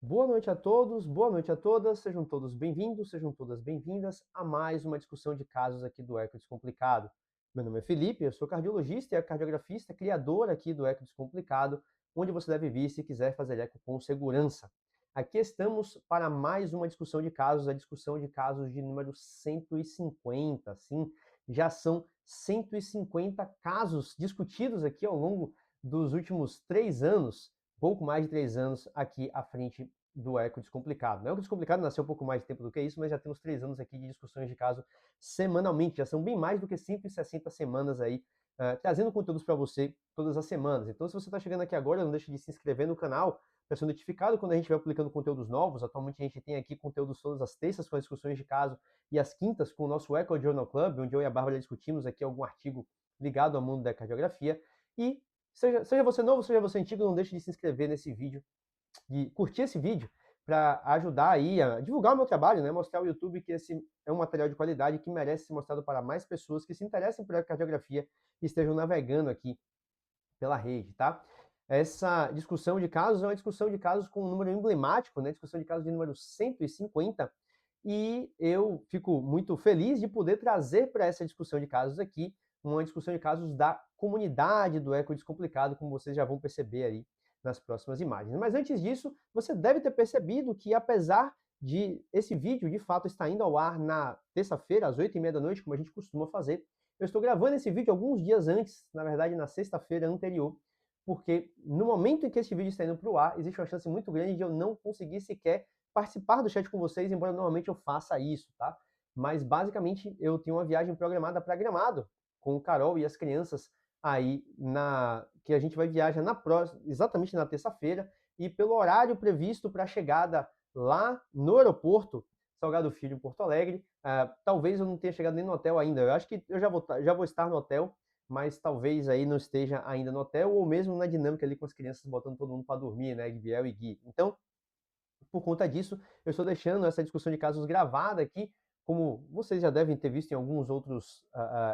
Boa noite a todos, boa noite a todas, sejam todos bem-vindos, sejam todas bem-vindas a mais uma discussão de casos aqui do Eco Descomplicado. Meu nome é Felipe, eu sou cardiologista e cardiografista, criador aqui do Eco Descomplicado, onde você deve vir se quiser fazer eco com segurança. Aqui estamos para mais uma discussão de casos, a discussão de casos de número 150, sim, já são 150 casos discutidos aqui ao longo dos últimos 3 anos, pouco mais de 3 anos aqui à frente do Eco Descomplicado. O Eco Descomplicado nasceu um pouco mais de tempo do que isso, mas já temos 3 anos aqui de discussões de caso semanalmente. Já são bem mais do que 160 semanas aí, trazendo conteúdos para você todas as semanas. Então, se você está chegando aqui agora, não deixe de se inscrever no canal para ser notificado quando a gente vai publicando conteúdos novos. Atualmente a gente tem aqui conteúdos todas as terças com as discussões de caso e as quintas com o nosso Eco Journal Club, onde eu e a Bárbara discutimos aqui algum artigo ligado ao mundo da cardiografia. E seja você novo, seja você antigo, não deixe de se inscrever nesse vídeo, de curtir esse vídeo para ajudar aí a divulgar o meu trabalho, né? Mostrar ao YouTube que esse é um material de qualidade que merece ser mostrado para mais pessoas que se interessem por cardiografia e estejam navegando aqui pela rede, tá? Essa discussão de casos é uma discussão de casos com um número emblemático, né? Discussão de casos de número 150, e eu fico muito feliz de poder trazer para essa discussão de casos aqui uma discussão de casos da comunidade do Eco Descomplicado, como vocês já vão perceber aí nas próximas imagens. Mas antes disso, você deve ter percebido que, apesar de esse vídeo de fato estar indo ao ar na terça-feira, às 8h30 da noite, como a gente costuma fazer, eu estou gravando esse vídeo alguns dias antes, na verdade na sexta-feira anterior, porque no momento em que esse vídeo está indo para o ar, existe uma chance muito grande de eu não conseguir sequer participar do chat com vocês, embora normalmente eu faça isso, tá? Mas basicamente eu tenho uma viagem programada para Gramado com o Carol e as crianças aí que a gente vai viajar exatamente na terça-feira, e pelo horário previsto para a chegada lá no aeroporto Salgado Filho, em Porto Alegre, talvez eu não tenha chegado nem no hotel ainda. Eu acho que eu já vou estar no hotel, mas talvez aí não esteja ainda no hotel, ou mesmo na dinâmica ali com as crianças botando todo mundo para dormir, né, Biel e Gui. Então, por conta disso, eu estou deixando essa discussão de casos gravada aqui, como vocês já devem ter visto em alguns outros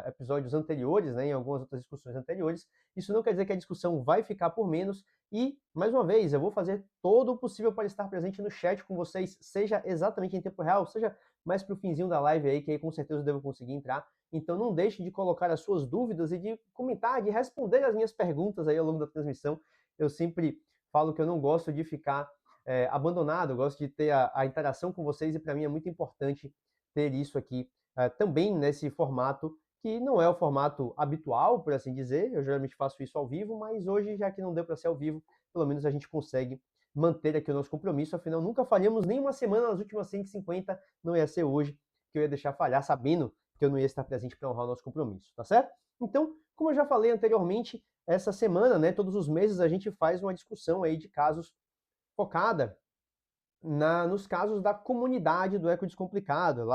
episódios anteriores, né, em algumas outras discussões anteriores. Isso não quer dizer que a discussão vai ficar por menos. E, mais uma vez, eu vou fazer todo o possível para estar presente no chat com vocês, seja exatamente em tempo real, seja mais para o finzinho da live aí, que aí com certeza eu devo conseguir entrar. Então não deixe de colocar as suas dúvidas e de comentar, de responder as minhas perguntas aí ao longo da transmissão. Eu sempre falo que eu não gosto de ficar abandonado, eu gosto de ter a interação com vocês, e para mim é muito importante ter isso aqui também nesse formato, que não é o formato habitual, por assim dizer. Eu geralmente faço isso ao vivo, mas hoje, já que não deu para ser ao vivo, pelo menos a gente consegue manter aqui o nosso compromisso. Afinal, nunca falhamos nenhuma semana nas últimas 150, não ia ser hoje que eu ia deixar falhar, sabendo que eu não ia estar presente para honrar o nosso compromisso, tá certo? Então, como eu já falei anteriormente, essa semana, né, todos os meses a gente faz uma discussão aí de casos focada nos casos da comunidade do Eco Descomplicado.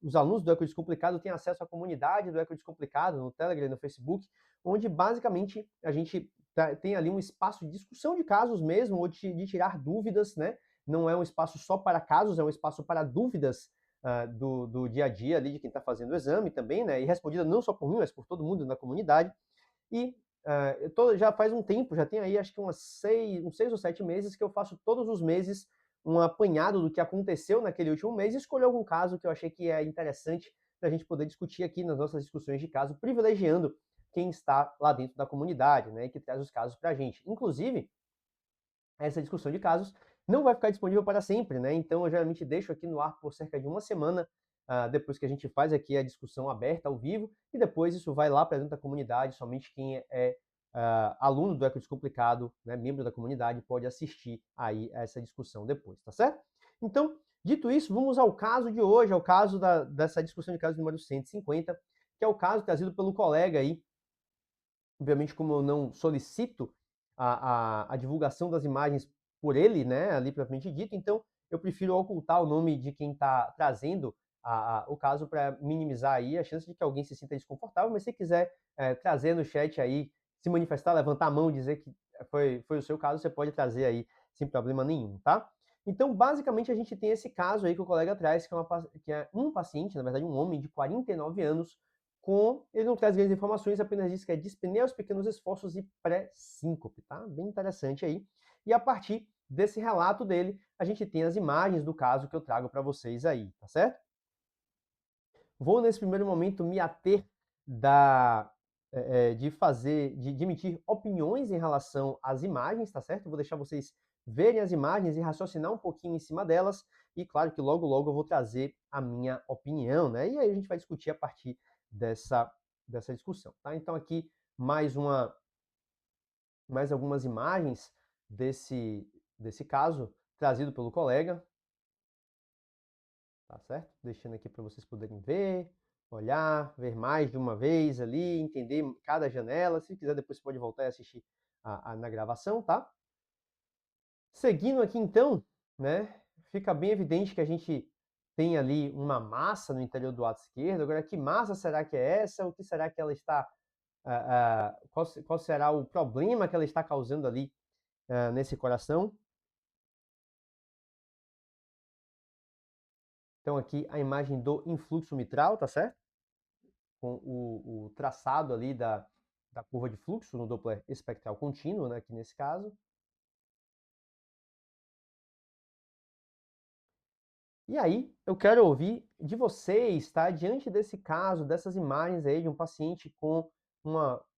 Os alunos do Eco Descomplicado têm acesso à comunidade do Eco Descomplicado no Telegram e no Facebook, onde basicamente a gente tem ali um espaço de discussão de casos mesmo, ou de tirar dúvidas, né? Não é um espaço só para casos, é um espaço para dúvidas do dia a dia ali de quem está fazendo o exame também, né? E respondida não só por mim, mas por todo mundo na comunidade. E já faz um tempo, já tem aí acho que uns 6 ou 7 meses que eu faço todos os meses um apanhado do que aconteceu naquele último mês e escolher algum caso que eu achei que é interessante para a gente poder discutir aqui nas nossas discussões de caso, privilegiando quem está lá dentro da comunidade, né, e que traz os casos para a gente. Inclusive, essa discussão de casos não vai ficar disponível para sempre, né? Então eu geralmente deixo aqui no ar por cerca de uma semana, depois que a gente faz aqui a discussão aberta ao vivo, e depois isso vai lá para dentro da comunidade. Somente quem é aluno do Eco Descomplicado, né, membro da comunidade, pode assistir aí a essa discussão depois, tá certo? Então, dito isso, vamos ao caso de hoje, ao caso dessa discussão de caso número 150, que é o caso trazido pelo colega aí. Obviamente, como eu não solicito a divulgação das imagens por ele, né, ali propriamente dito, então eu prefiro ocultar o nome de quem está trazendo o caso para minimizar aí a chance de que alguém se sinta desconfortável. Mas se quiser trazer no chat aí, se manifestar, levantar a mão e dizer que foi o seu caso, você pode trazer aí sem problema nenhum, tá? Então, basicamente, a gente tem esse caso aí que o colega traz, que é um paciente, na verdade, um homem de 49 anos, ele não traz grandes informações, apenas diz que é dispneia aos pequenos esforços e pré-síncope, tá? Bem interessante aí. E a partir desse relato dele, a gente tem as imagens do caso que eu trago para vocês aí, tá certo? Vou, nesse primeiro momento, me ater de emitir opiniões em relação às imagens, tá certo? Eu vou deixar vocês verem as imagens e raciocinar um pouquinho em cima delas, e claro que logo, logo eu vou trazer a minha opinião, né? E aí a gente vai discutir a partir dessa discussão, tá? Então aqui mais algumas imagens desse caso, trazido pelo colega, tá certo? Deixando aqui para vocês poderem ver, olhar, ver mais de uma vez ali, entender cada janela. Se quiser, depois você pode voltar e assistir na gravação, tá? Seguindo aqui então, né, fica bem evidente que a gente tem ali uma massa no interior do lado esquerdo. Agora, que massa será que é essa? O que será que ela está... qual será o problema que ela está causando ali nesse coração? Então aqui a imagem do influxo mitral, tá certo? Com o traçado ali da curva de fluxo no Doppler espectral contínuo, né, aqui nesse caso. E aí, eu quero ouvir de vocês, tá? Diante desse caso, dessas imagens aí de um paciente com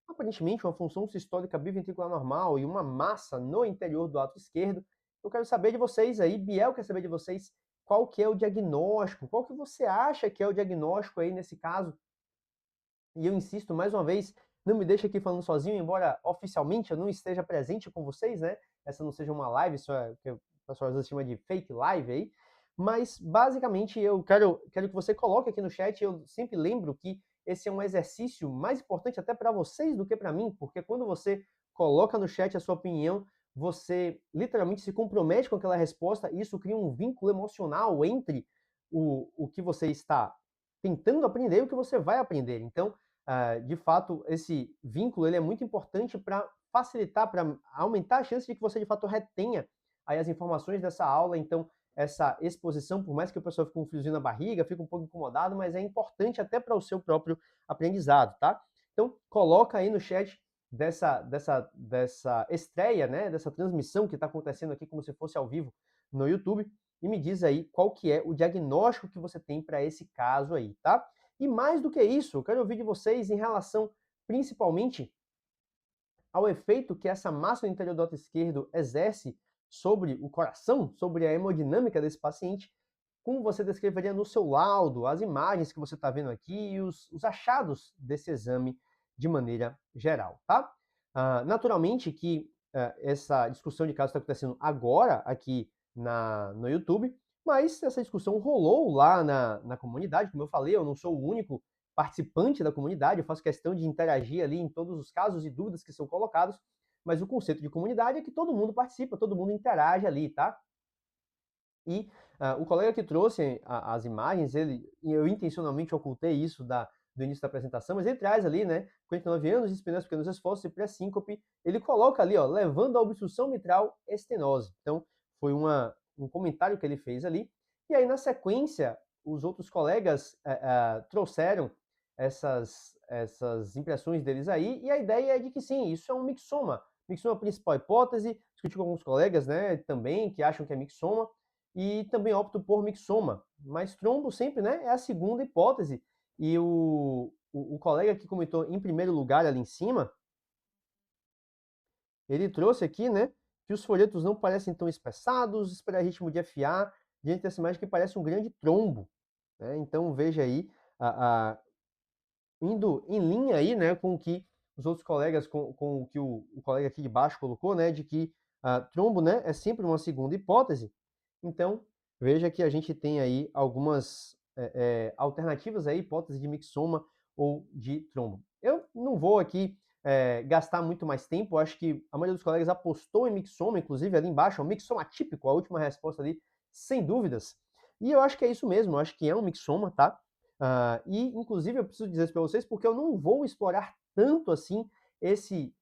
aparentemente uma função sistólica biventricular normal e uma massa no interior do ato esquerdo, eu quero saber de vocês aí, Biel quer saber de vocês, qual que é o diagnóstico, qual que você acha que é o diagnóstico aí nesse caso? E eu insisto mais uma vez, não me deixe aqui falando sozinho, embora oficialmente eu não esteja presente com vocês, né? Essa não seja uma live, isso é o que o pessoal às vezes chama de fake live aí. Mas, basicamente, eu quero que você coloque aqui no chat. Eu sempre lembro que esse é um exercício mais importante até para vocês do que para mim, porque quando você coloca no chat a sua opinião, você literalmente se compromete com aquela resposta, e isso cria um vínculo emocional entre o que você está tentando aprender e o que você vai aprender. Então, de fato, esse vínculo ele é muito importante para facilitar, para aumentar a chance de que você, de fato, retenha aí as informações dessa aula. Então, essa exposição, por mais que o pessoal fique com um friozinho na barriga, fique um pouco incomodado, mas é importante até para o seu próprio aprendizado, tá? Então, coloca aí no chat dessa estreia, né, dessa transmissão que está acontecendo aqui como se fosse ao vivo no YouTube, e me diz aí qual que é o diagnóstico que você tem para esse caso aí, tá? E mais do que isso, eu quero ouvir de vocês em relação, principalmente, ao efeito que essa massa no interior do ato esquerdo exerce sobre o coração, sobre a hemodinâmica desse paciente, como você descreveria no seu laudo, as imagens que você está vendo aqui e os achados desse exame de maneira geral, tá? Naturalmente que essa discussão de caso está acontecendo agora aqui no YouTube, mas essa discussão rolou lá na comunidade. Como eu falei, eu não sou o único participante da comunidade, eu faço questão de interagir ali em todos os casos e dúvidas que são colocados, mas o conceito de comunidade é que todo mundo participa, todo mundo interage ali, tá? E o colega que trouxe as imagens, eu intencionalmente ocultei isso do início da apresentação, mas ele traz ali, né, 49 anos, dispensa pequenos esforços e pré-síncope, ele coloca ali, ó, levando a obstrução mitral estenose. Então, foi um comentário que ele fez ali. E aí, na sequência, os outros colegas trouxeram essas impressões deles aí, e a ideia é de que sim, isso é um mixoma. Mixoma é a principal hipótese, discuti com alguns colegas, né, também, que acham que é mixoma, e também opto por mixoma. Mas trombo sempre, né, é a segunda hipótese. E o colega que comentou em primeiro lugar ali em cima, ele trouxe aqui, né, que os folhetos não parecem tão espessados, espera ritmo de FA, diante dessa imagem que parece um grande trombo. Né? Então veja aí, indo em linha aí, né, com o que os outros colegas, com o que o colega aqui de baixo colocou, né, de que trombo, né, é sempre uma segunda hipótese. Então, veja que a gente tem aí algumas alternativas aí, hipótese de mixoma ou de trombo. Eu não vou aqui gastar muito mais tempo, eu acho que a maioria dos colegas apostou em mixoma, inclusive ali embaixo, é um mixoma típico, a última resposta ali, sem dúvidas. E eu acho que é isso mesmo, eu acho que é um mixoma, tá? E, inclusive, eu preciso dizer isso para vocês porque eu não vou explorar tanto assim esse,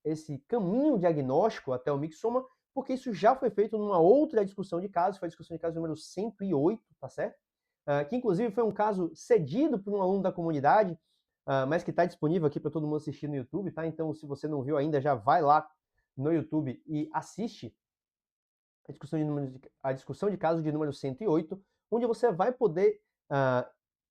esse caminho diagnóstico até o mixoma, porque isso já foi feito numa outra discussão de casos, foi a discussão de caso número 108, tá certo? Que, inclusive, foi um caso cedido por um aluno da comunidade, mas que está disponível aqui para todo mundo assistir no YouTube, tá? Então, se você não viu ainda, já vai lá no YouTube e assiste a discussão de casos de número 108, onde você vai poder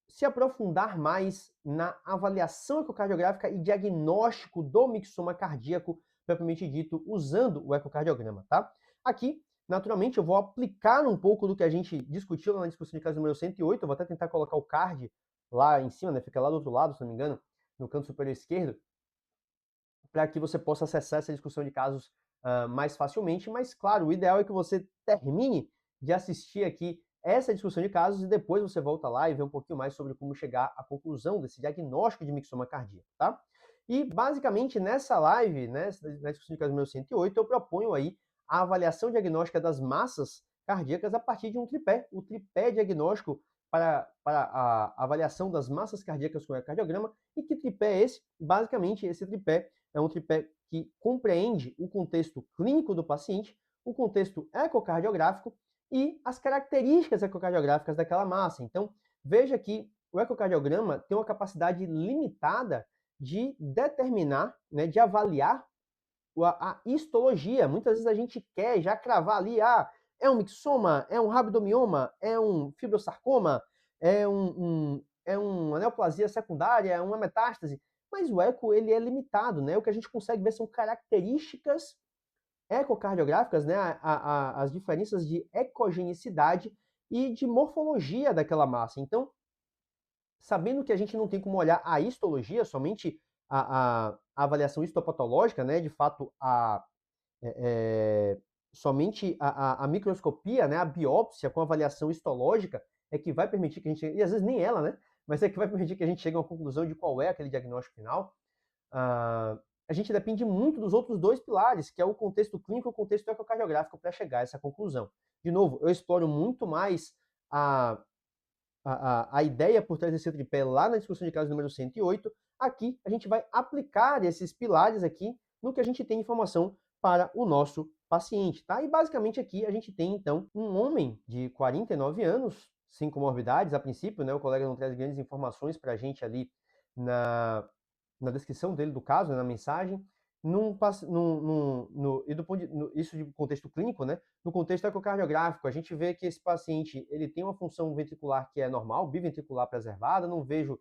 se aprofundar mais na avaliação ecocardiográfica e diagnóstico do mixoma cardíaco, propriamente dito, usando o ecocardiograma, tá? Aqui, naturalmente, eu vou aplicar um pouco do que a gente discutiu lá na discussão de caso número 108, eu vou até tentar colocar o card lá em cima, né? Fica lá do outro lado, se não me engano, no canto superior esquerdo, para que você possa acessar essa discussão de casos mais facilmente, mas claro, o ideal é que você termine de assistir aqui essa discussão de casos e depois você volta lá e vê um pouquinho mais sobre como chegar à conclusão desse diagnóstico de mixoma cardíaco, tá? E basicamente nessa live, né, na discussão de casos número 108, eu proponho aí a avaliação diagnóstica das massas cardíacas a partir de um tripé, o tripé diagnóstico para a avaliação das massas cardíacas com ecocardiograma. E que tripé é esse? Basicamente, esse tripé é um tripé que compreende o contexto clínico do paciente, o contexto ecocardiográfico e as características ecocardiográficas daquela massa. Então, veja que o ecocardiograma tem uma capacidade limitada de determinar, né, de avaliar a histologia. Muitas vezes a gente quer já cravar ali, é um mixoma, é um rabdomioma, é um fibrosarcoma, é uma neoplasia secundária, é uma metástase. Mas o eco, ele é limitado, né? O que a gente consegue ver são características ecocardiográficas, né? As diferenças de ecogenicidade e de morfologia daquela massa. Então, sabendo que a gente não tem como olhar a histologia, somente a avaliação histopatológica, né? De fato, somente a microscopia, né? A biópsia com avaliação histológica é que vai permitir que a gente, e às vezes nem ela, né? Mas é que vai permitir que a gente chegue a uma conclusão de qual é aquele diagnóstico final. A gente depende muito dos outros dois pilares, que é o contexto clínico e o contexto ecocardiográfico, para chegar a essa conclusão. De novo, eu exploro muito mais a ideia por trás desse tripé lá na discussão de caso número 108. Aqui a gente vai aplicar esses pilares aqui no que a gente tem informação para o nosso paciente, tá? E basicamente aqui a gente tem então um homem de 49 anos, sem comorbidades a princípio, né? O colega não traz grandes informações para a gente ali na descrição dele do caso, né, na mensagem, e do ponto isso de contexto clínico, né? No contexto ecocardiográfico, a gente vê que esse paciente ele tem uma função ventricular que é normal, biventricular preservada, não vejo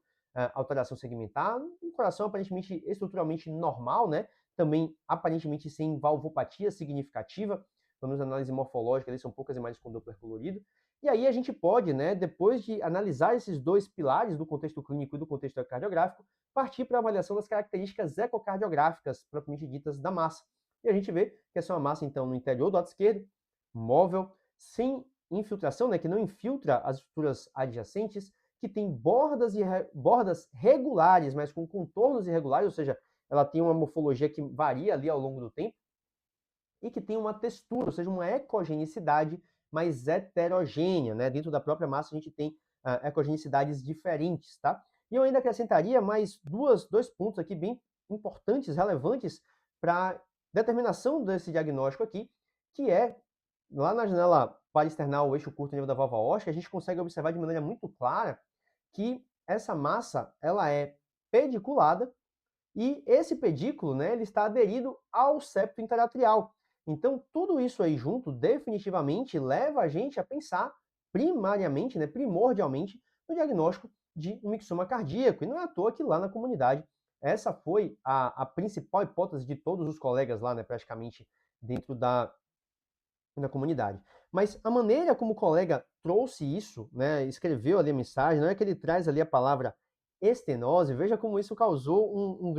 alteração segmentar, um coração aparentemente estruturalmente normal, né? Também aparentemente sem valvopatia significativa, pelo menos a análise morfológica, eles são poucas imagens com Doppler colorido. E aí a gente pode, né, depois de analisar esses dois pilares do contexto clínico e do contexto ecocardiográfico, partir para a avaliação das características ecocardiográficas propriamente ditas da massa. E a gente vê que essa é uma massa, então, no interior do lado esquerdo, móvel, sem infiltração, né, que não infiltra as estruturas adjacentes, que tem bordas regulares, mas com contornos irregulares, ou seja, ela tem uma morfologia que varia ali ao longo do tempo, e que tem uma textura, ou seja, uma ecogenicidade mais heterogênea, né? Dentro da própria massa a gente tem ecogenicidades diferentes, tá? E eu ainda acrescentaria mais dois pontos aqui bem importantes, relevantes para determinação desse diagnóstico aqui, que é lá na janela paraesternal, o eixo curto nível da válvula aórtica, a gente consegue observar de maneira muito clara que essa massa ela é pediculada e esse pedículo, né, ele está aderido ao septo interatrial. Então, tudo isso aí junto definitivamente leva a gente a pensar primariamente, né, primordialmente, no diagnóstico de um mixoma cardíaco. E não é à toa que lá na comunidade essa foi a principal hipótese de todos os colegas lá, né, praticamente dentro da comunidade. Mas a maneira como o colega trouxe isso, né, escreveu ali a mensagem, não é que ele traz ali a palavra estenose, veja como isso causou uma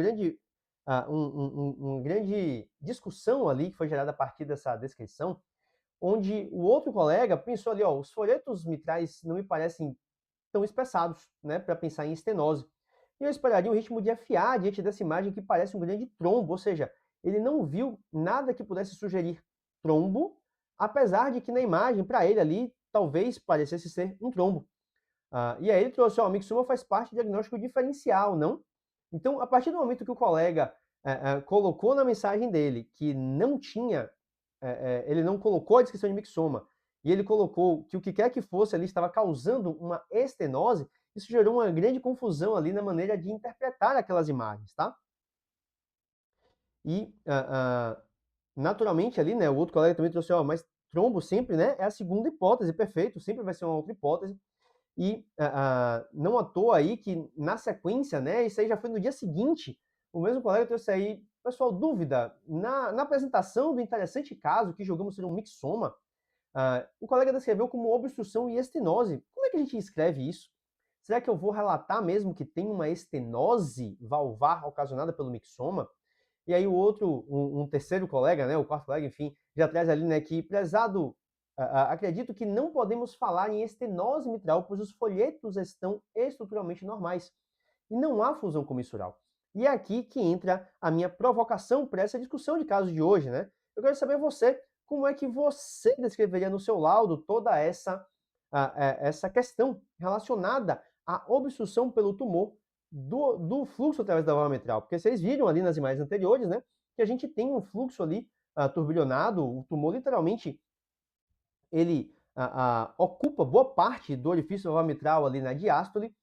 grande discussão ali que foi gerada a partir dessa descrição, onde o outro colega pensou ali, ó, os folhetos mitrais não me parecem tão espessados, né, para pensar em estenose. E eu esperaria um ritmo de FA diante dessa imagem que parece um grande trombo, ou seja, ele não viu nada que pudesse sugerir trombo, apesar de que na imagem, para ele ali, talvez parecesse ser um trombo. E aí ele trouxe, ó, o mixoma faz parte do diagnóstico diferencial, não? Então, a partir do momento que o colega colocou na mensagem dele que não tinha, ele não colocou a descrição de mixoma, e ele colocou que o que quer que fosse ali estava causando uma estenose, isso gerou uma grande confusão ali na maneira de interpretar aquelas imagens, tá? E, naturalmente ali, né, o outro colega também trouxe, ó, mas trombo sempre, né, é a segunda hipótese, perfeito, sempre vai ser uma outra hipótese. E não à toa aí que, na sequência, né, isso aí já foi no dia seguinte, o mesmo colega trouxe aí, pessoal, dúvida, na apresentação do interessante caso que julgamos ser um mixoma, o colega descreveu como obstrução e estenose. Como é que a gente escreve isso? Será que eu vou relatar mesmo que tem uma estenose valvar ocasionada pelo mixoma? E aí o outro, um terceiro colega, né, o quarto colega, enfim, já traz ali, né, que, prezado, acredito que não podemos falar em estenose mitral, pois os folhetos estão estruturalmente normais e não há fusão comissural. E é aqui que entra a minha provocação para essa discussão de casos de hoje, né? Eu quero saber você, como é que você descreveria no seu laudo toda essa questão relacionada à obstrução pelo tumor do fluxo através da válvula mitral? Porque vocês viram ali nas imagens anteriores, né, que a gente tem um fluxo ali turbilhonado, o tumor literalmente ele ocupa boa parte do orifício valvar mitral ali na diástole,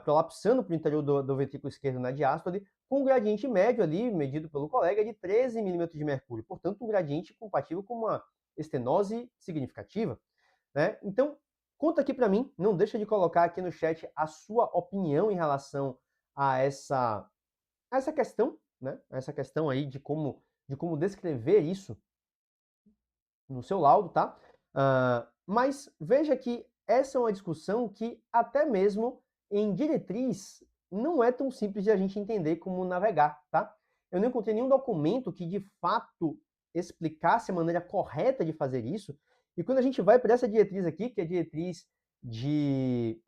prolapsando para o interior do ventrículo esquerdo na diástole, com um gradiente médio ali, medido pelo colega, de 13 milímetros de mercúrio. Portanto, um gradiente compatível com uma estenose significativa, né? Então, conta aqui para mim, não deixa de colocar aqui no chat a sua opinião em relação a essa questão, né? Essa questão aí de como descrever isso no seu laudo, tá? Mas veja que essa é uma discussão que até mesmo em diretriz não é tão simples de a gente entender como navegar, tá? Eu não encontrei nenhum documento que de fato explicasse a maneira correta de fazer isso. E quando a gente vai para essa diretriz aqui, que é a diretriz de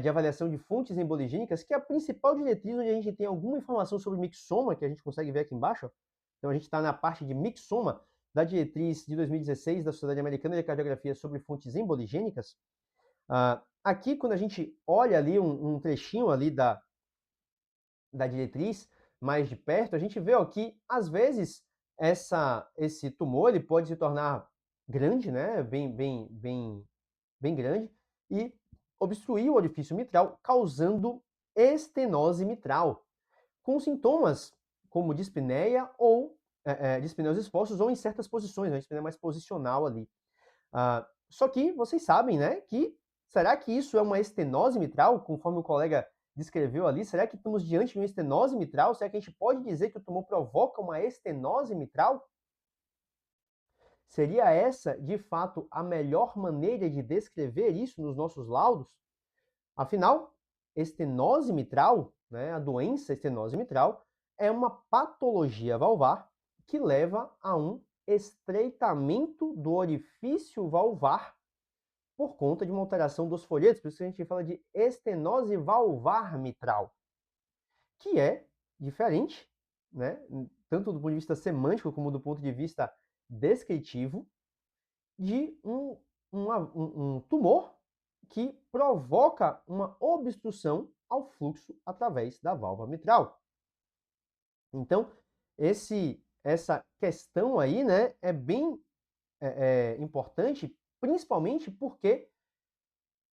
avaliação de fontes emboligênicas, que é a principal diretriz onde a gente tem alguma informação sobre mixoma, que a gente consegue ver aqui embaixo. Ó. Então a gente está na parte de mixoma, da diretriz de 2016 da Sociedade Americana de Cardiografia sobre fontes emboligênicas. Aqui, quando a gente olha ali um trechinho ali da diretriz mais de perto, a gente vê ó, que, às vezes, esse tumor ele pode se tornar grande, né? bem grande, e obstruir o orifício mitral, causando estenose mitral, com sintomas como dispneia ou dispneus expostos ou em certas posições, né? Dispneia mais posicional ali. Só que vocês sabem, né, que será que isso é uma estenose mitral, conforme o colega descreveu ali? Será que estamos diante de uma estenose mitral? Será que a gente pode dizer que o tumor provoca uma estenose mitral? Seria essa, de fato, a melhor maneira de descrever isso nos nossos laudos? Afinal, estenose mitral, né, a doença estenose mitral, é uma patologia valvar que leva a um estreitamento do orifício valvar por conta de uma alteração dos folhetos, por isso que a gente fala de estenose valvar mitral, que é diferente, né, tanto do ponto de vista semântico como do ponto de vista descritivo, de um tumor que provoca uma obstrução ao fluxo através da válvula mitral. Então, essa questão aí, né, é bem importante, principalmente porque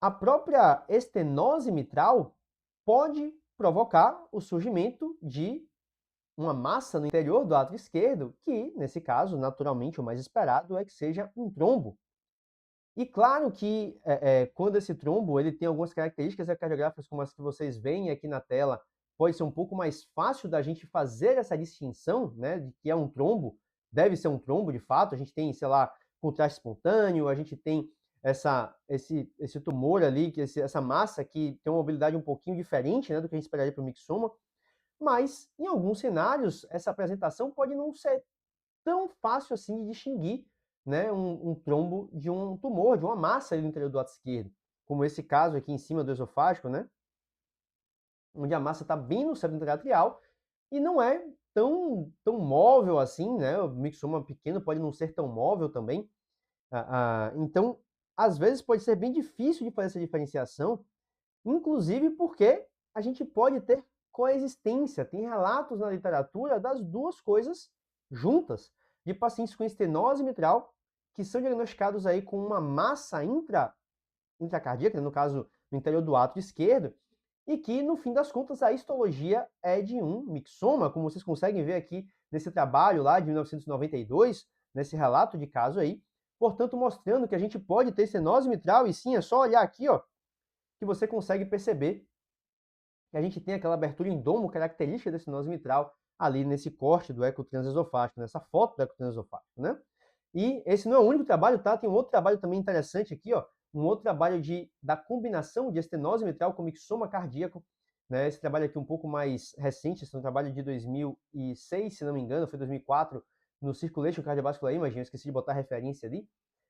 a própria estenose mitral pode provocar o surgimento de uma massa no interior do átrio esquerdo, que, nesse caso, naturalmente, o mais esperado é que seja um trombo. E claro que quando esse trombo ele tem algumas características ecocardiográficas como as que vocês veem aqui na tela, pode ser um pouco mais fácil da gente fazer essa distinção, né, de que é um trombo, deve ser um trombo de fato, a gente tem, sei lá, contraste espontâneo, a gente tem esse tumor ali, essa massa que tem uma mobilidade um pouquinho diferente, né, do que a gente esperaria para o mixoma, mas em alguns cenários essa apresentação pode não ser tão fácil assim de distinguir, né, um trombo de um tumor, de uma massa ali no interior do lado esquerdo, como esse caso aqui em cima do esofágico, né, onde a massa está bem no septo interatrial e não é tão móvel assim, né, o mixoma pequeno pode não ser tão móvel também, então, às vezes pode ser bem difícil de fazer essa diferenciação, inclusive porque a gente pode ter coexistência, tem relatos na literatura das duas coisas juntas, de pacientes com estenose mitral que são diagnosticados aí com uma massa intracardíaca, no caso, no interior do átrio esquerdo, e que, no fim das contas, a histologia é de um mixoma, como vocês conseguem ver aqui nesse trabalho lá de 1992, nesse relato de caso aí. portanto mostrando que a gente pode ter estenose mitral, e sim, é só olhar aqui, ó, que você consegue perceber que a gente tem aquela abertura em domo característica da estenose mitral ali nesse corte do eco transesofágico, nessa foto do eco transesofágico, né? E esse não é o único trabalho, tá? Tem um outro trabalho também interessante aqui, ó, um outro trabalho da combinação de estenose mitral com mixoma cardíaco, né? Esse trabalho aqui um pouco mais recente, esse é um trabalho de 2006, se não me engano, foi 2004, no Circulation Cardiovascular Imaging, eu esqueci de botar a referência ali,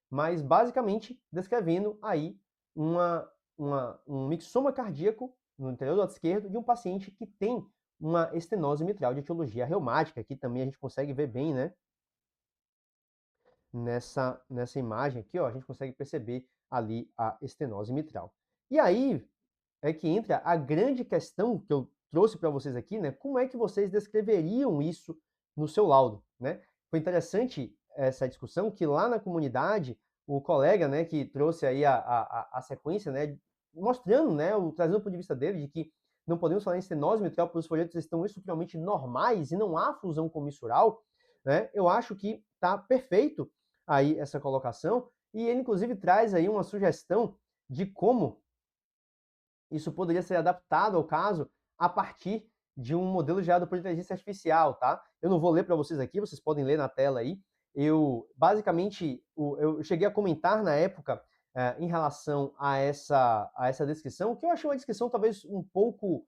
mas basicamente descrevendo aí um mixoma cardíaco no interior do lado esquerdo de um paciente que tem uma estenose mitral de etiologia reumática. Aqui também a gente consegue ver bem, né? Nessa imagem aqui, ó, a gente consegue perceber ali a estenose mitral. E aí é que entra a grande questão que eu trouxe para vocês aqui, né? Como é que vocês descreveriam isso no seu laudo, né? Foi interessante essa discussão que lá na comunidade o colega, né, que trouxe aí a sequência, né, mostrando, né, trazendo o ponto de vista dele de que não podemos falar em estenose mitral porque os folhetos estão estruturalmente normais e não há fusão comissural, né? Eu acho que está perfeito aí essa colocação e ele inclusive traz aí uma sugestão de como isso poderia ser adaptado ao caso a partir de um modelo gerado por inteligência artificial, tá? Eu não vou ler para vocês aqui, vocês podem ler na tela aí. Eu, basicamente, eu cheguei a comentar na época em relação a essa descrição, que eu achei uma descrição talvez um pouco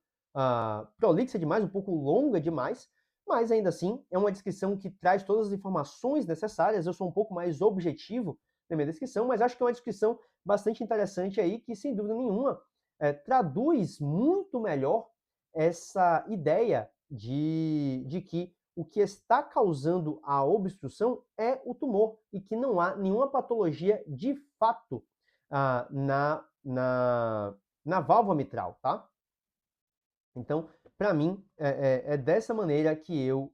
prolixa demais, um pouco longa demais, mas ainda assim é uma descrição que traz todas as informações necessárias. Eu sou um pouco mais objetivo na minha descrição, mas acho que é uma descrição bastante interessante aí, que sem dúvida nenhuma traduz muito melhor essa ideia de que o que está causando a obstrução é o tumor e que não há nenhuma patologia de fato na válvula mitral, tá? Então, para mim, é dessa maneira que eu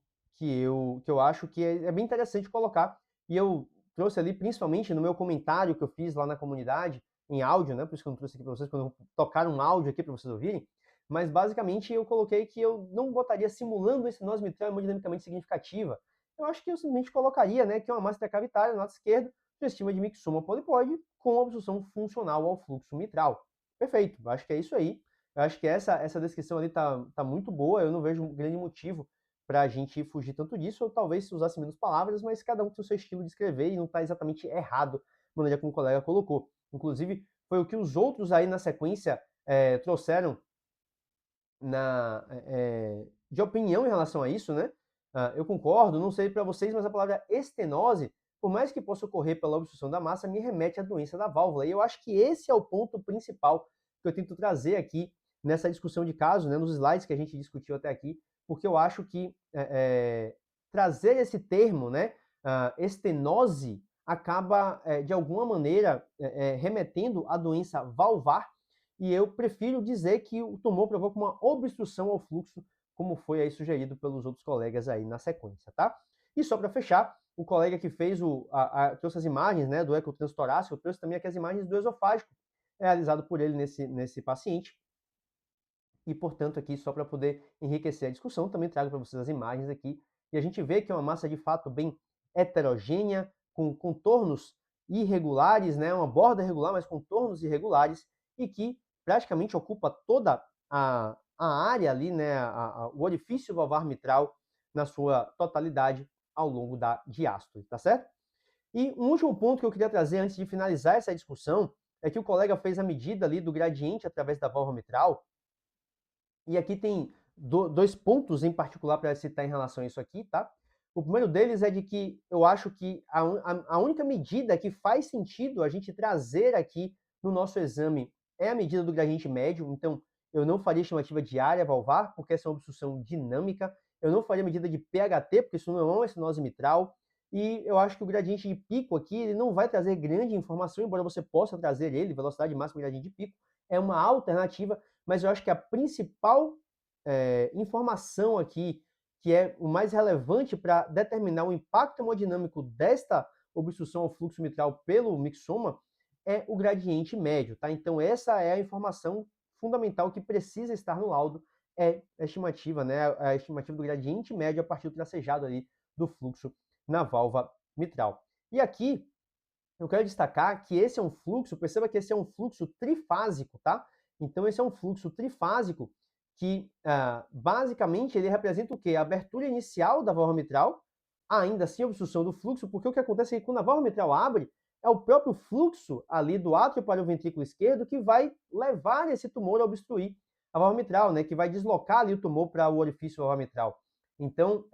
acho que é bem interessante colocar. E eu trouxe ali, principalmente no meu comentário que eu fiz lá na comunidade, em áudio, né? Por isso que eu não trouxe aqui para vocês, quando eu tocar um áudio aqui para vocês ouvirem. Mas, basicamente, eu coloquei que eu não botaria simulando estenose mitral hemodinamicamente significativa. Eu acho que eu simplesmente colocaria, né, que é uma massa intracavitária no lado esquerdo, sugestiva de mixoma polipoide, com obstrução funcional ao fluxo mitral. Perfeito, acho que é isso aí. Eu acho que essa descrição ali tá muito boa, eu não vejo um grande motivo para a gente fugir tanto disso, ou talvez se usasse menos palavras, mas cada um tem o seu estilo de escrever e não está exatamente errado da maneira como o colega colocou. Inclusive, foi o que os outros aí na sequência trouxeram de opinião em relação a isso, né? Eu concordo, não sei para vocês, mas a palavra estenose, por mais que possa ocorrer pela obstrução da massa, me remete à doença da válvula. E eu acho que esse é o ponto principal que eu tento trazer aqui nessa discussão de caso, né, nos slides que a gente discutiu até aqui, porque eu acho que trazer esse termo, né, estenose, acaba, de alguma maneira, remetendo à doença valvar, e eu prefiro dizer que o tumor provoca uma obstrução ao fluxo, como foi aí sugerido pelos outros colegas aí na sequência, tá? E só para fechar, o colega que fez trouxe as imagens, né, do ecotranstorácico, trouxe também aqui as imagens do esofágico, realizado por ele nesse paciente. E, portanto, aqui, só para poder enriquecer a discussão, também trago para vocês as imagens aqui. E a gente vê que é uma massa, de fato, bem heterogênea, com contornos irregulares, né? Uma borda irregular, mas contornos irregulares, e que praticamente ocupa toda a área ali, né? O orifício valvar mitral na sua totalidade ao longo da diástole, tá certo? E um último ponto que eu queria trazer antes de finalizar essa discussão é que o colega fez a medida ali do gradiente através da válvula mitral, e aqui tem dois pontos em particular para citar em relação a isso aqui, tá? O primeiro deles é de que eu acho que a única medida que faz sentido a gente trazer aqui no nosso exame é a medida do gradiente médio. Então, eu não faria estimativa de área valvar, porque essa é uma obstrução dinâmica. Eu não faria medida de PHT, porque isso não é uma estenose mitral. E eu acho que o gradiente de pico aqui, ele não vai trazer grande informação, embora você possa trazer ele, velocidade máxima e gradiente de pico. É uma alternativa, mas eu acho que a principal informação aqui, que é o mais relevante para determinar o impacto hemodinâmico desta obstrução ao fluxo mitral pelo mixoma, é o gradiente médio, tá? Então essa é a informação fundamental que precisa estar no laudo, é a estimativa, né? A estimativa do gradiente médio a partir do tracejado ali do fluxo na válvula mitral. E aqui eu quero destacar que esse é um fluxo, perceba que esse é um fluxo trifásico, tá? Então, esse é um fluxo trifásico que, basicamente, ele representa o quê? A abertura inicial da válvula mitral, ainda assim a obstrução do fluxo, porque o que acontece é que quando a válvula mitral abre, é o próprio fluxo ali do átrio para o ventrículo esquerdo que vai levar esse tumor a obstruir a válvula mitral, né? Que vai deslocar ali o tumor para o orifício da válvula mitral. Então,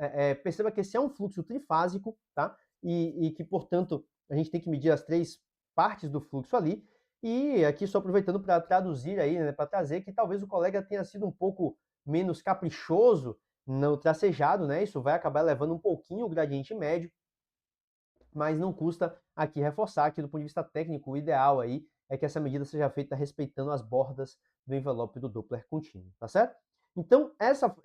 perceba que esse é um fluxo trifásico, tá? E que, portanto, a gente tem que medir as 3 partes do fluxo ali. E aqui só aproveitando para traduzir aí, né, para trazer que talvez o colega tenha sido um pouco menos caprichoso no tracejado, né? Isso vai acabar elevando um pouquinho o gradiente médio, mas não custa aqui reforçar que do ponto de vista técnico, o ideal aí é que essa medida seja feita respeitando as bordas do envelope do Doppler contínuo, tá certo? Então,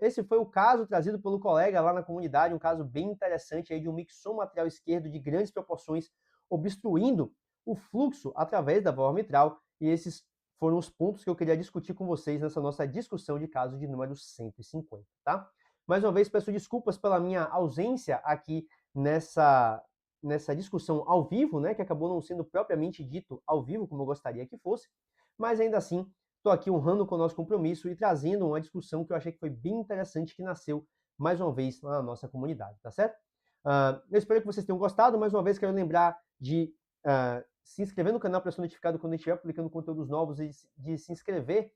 esse foi o caso trazido pelo colega lá na comunidade, um caso bem interessante aí de um mixoma lateral esquerdo de grandes proporções obstruindo o fluxo através da válvula mitral, e esses foram os pontos que eu queria discutir com vocês nessa nossa discussão de caso de número 150, tá? Mais uma vez, peço desculpas pela minha ausência aqui nessa discussão ao vivo, né, que acabou não sendo propriamente dito ao vivo, como eu gostaria que fosse, mas ainda assim estou aqui honrando com o nosso compromisso e trazendo uma discussão que eu achei que foi bem interessante, que nasceu mais uma vez lá na nossa comunidade, tá certo? Eu espero que vocês tenham gostado. Mais uma vez, quero lembrar de se inscrever no canal para ser notificado quando a gente estiver publicando conteúdos novos e de se inscrever,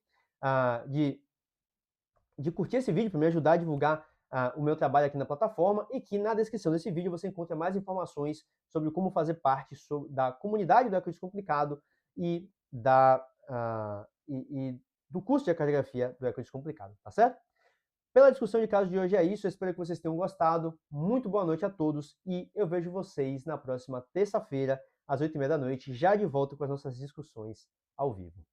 de curtir esse vídeo para me ajudar a divulgar o meu trabalho aqui na plataforma, e que na descrição desse vídeo você encontra mais informações sobre como fazer parte da comunidade do Euclides Complicado e, e do curso de cartografia do Euclides Complicado, tá certo? Pela discussão de caso de hoje é isso, eu espero que vocês tenham gostado. Muito boa noite a todos e eu vejo vocês na próxima terça-feira, às 8h30 da noite, já de volta com as nossas discussões ao vivo.